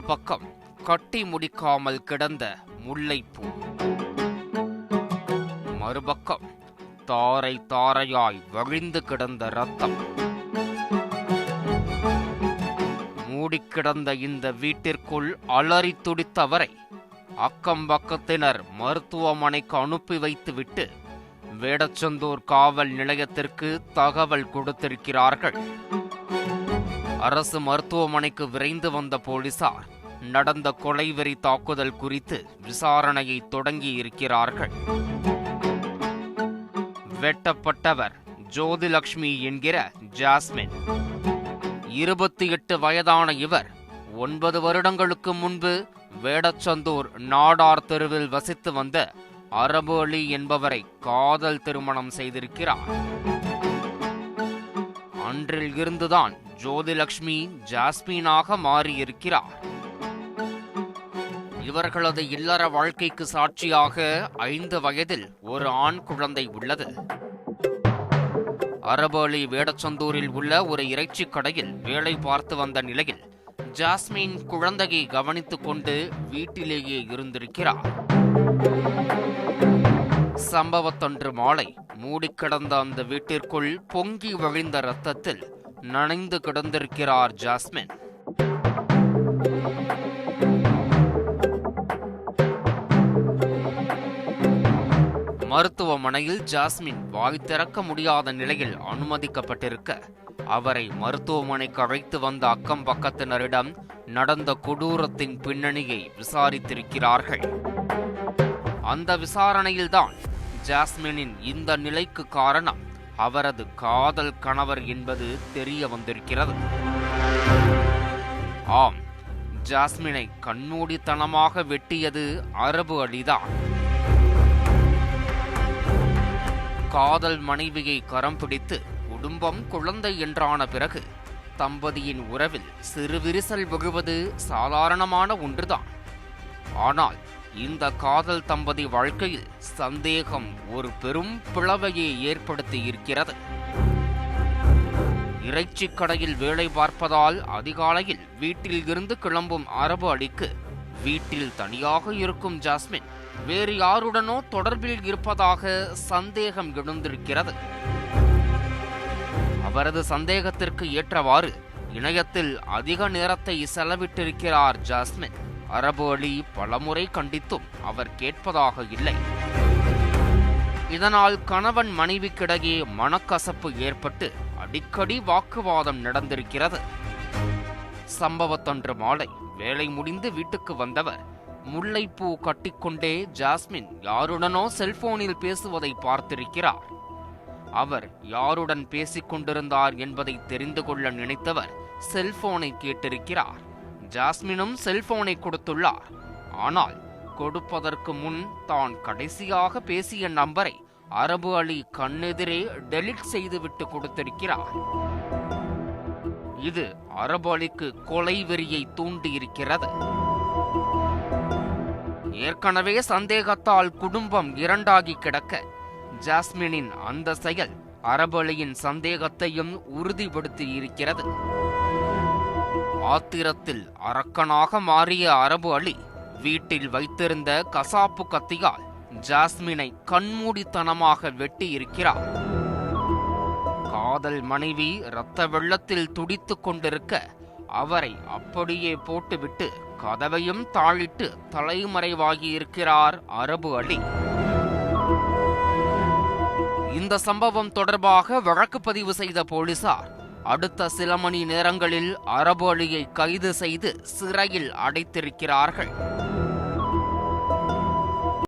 ஒரு பக்கம் கட்டி முடிக்காமல் கிடந்த முல்லைப்பூ, மறுபக்கம் தாரை தாரையாய் வழிந்து கிடந்த ரத்தம். மூடிக்கிடந்த இந்த வீட்டிற்குள் அலறி துடித்தவரை அக்கம் பக்கத்தினர் மருத்துவமனைக்கு அனுப்பி வைத்துவிட்டு வேடச்சந்தூர் காவல் நிலையத்திற்கு தகவல் கொடுத்திருக்கிறார்கள். அரசு மருத்துவமனைக்கு விரைந்து வந்த போலீசார் நடந்த கொலைவெறி தாக்குதல் குறித்து விசாரணையை தொடங்கி இருக்கிறார்கள். வெட்டப்பட்டவர் ஜோதிலட்சுமி என்கிற ஜாஸ்மின். 28 வயதான இவர் 9 வருடங்களுக்கு முன்பு வேடச்சந்தூர் நாடார் தெருவில் வசித்து வந்த அரபு அலி என்பவரை காதல் திருமணம் செய்திருக்கிறார். அன்றில் இருந்துதான் ஜோதிலட்சுமி ஜாஸ்மினாக மாறியிருக்கிறார். இவர்களது இல்லற வாழ்க்கைக்கு சாட்சியாக 5 வயதில் ஒரு ஆண் குழந்தை உள்ளது. அரபு அலி வேடச்சந்தூரில் உள்ள ஒரு இறைச்சி கடையில் வேலை பார்த்து வந்த நிலையில் ஜாஸ்மின் குழந்தையை கவனித்துக் கொண்டு வீட்டிலேயே இருந்திருக்கிறார். சம்பவத்தன்று மாலை மூடிக்கிடந்த அந்த வீட்டிற்குள் பொங்கி வழிந்த இரத்தத்தில் நனைந்து கிடந்திருக்கிறார் ஜாஸ்மின். மருத்துவமனையில் ஜாஸ்மின் வாய் திறக்க முடியாத நிலையில் அனுமதிக்கப்பட்டிருக்க அவரை மருத்துவமனைக்கு அழைத்து வந்த அக்கம் பக்கத்தினரிடம் நடந்த கொடூரத்தின் பின்னணியை விசாரித்திருக்கிறார்கள். அந்த விசாரணையில்தான் ஜாஸ்மினின் இந்த நிலைக்கு காரணம் அவரது காதல் கணவர் என்பது தெரிய வந்திருக்கிறது. ஆம், ஜாஸ்மினை கண்மூடித்தனமாக வெட்டியது அரபு அலிதான். காதல் மனைவியை கரம் பிடித்து குடும்பம் குழந்தை என்றான பிறகு தம்பதியின் உறவில் சிறு விரிசல் விழுவது சாதாரணமான ஒன்றுதான். ஆனால் இந்த காதல் தம்பதி வாழ்க்கையில் சந்தேகம் ஒரு பெரும் பிளவையை ஏற்படுத்தி இருக்கிறது. இறைச்சி கடையில் வேலை பார்ப்பதால் அதிகாலையில் வீட்டில் இருந்து கிளம்பும் அரபு அலிக்கு வீட்டில் தனியாக இருக்கும் ஜாஸ்மின் வேறு யாருடனோ தொடர்பில் இருப்பதாக சந்தேகம் எழுந்திருக்கிறது. அவரது சந்தேகத்திற்கு ஏற்றவாறு இணையத்தில் அதிக நேரத்தை செலவிட்டிருக்கிறார் ஜாஸ்மின். அரபு அலி பலமுறை கண்டித்தும் அவர் கேட்பதாக இல்லை. இதனால் கணவன் மனைவிக்கிடையே மனக்கசப்பு ஏற்பட்டு அடிக்கடி வாக்குவாதம் நடந்திருக்கிறது. சம்பவத்தன்று மாலை வேலை முடிந்து வீட்டுக்கு வந்தவர் முல்லைப்பூ கட்டிக்கொண்டே ஜாஸ்மின் யாருடனோ செல்போனில் பேசுவதை பார்த்திருக்கிறார். அவர் யாருடன் பேசிக் கொண்டிருந்தார் என்பதை தெரிந்து கொள்ள நினைத்தவர் செல்போனை கேட்டிருக்கிறார். ஜாஸ்மினும் செல்போனை கொடுத்துள்ளார். ஆனால் கொடுப்பதற்கு முன் தான் கடைசியாக பேசிய நம்பரை அரபு அலி கண்ணெதிரே டெலிட் செய்துவிட்டு கொடுத்திருக்கிறார். இது அரபு அலிக்கு கொலை வெறியை தூண்டியிருக்கிறது. ஏற்கனவே சந்தேகத்தால் குடும்பம் இரண்டாகி கிடக்க ஜாஸ்மினின் அந்த செயல் அரபு அலியின் சந்தேகத்தையும் உறுதிப்படுத்தி இருக்கிறது. ஆத்திரத்தில் அரக்கனாக மாறிய அரபு அலி வீட்டில் வைத்திருந்த கசாப்பு கத்தியால் ஜாஸ்மினை கண்மூடித்தனமாக வெட்டி இருக்கிறார். காதல் மனைவி இரத்த வெள்ளத்தில் துடித்துக் கொண்டிருக்க அவரை அப்படியே போட்டுவிட்டு கதவையும் தாழிட்டு தலைமறைவாகியிருக்கிறார் அரபு அலி. இந்த சம்பவம் தொடர்பாக வழக்கு பதிவு செய்த போலீசார் அடுத்த சில மணி நேரங்களில் அரபு அலியை கைது செய்து சிறையில் அடைத்திருக்கிறார்கள்.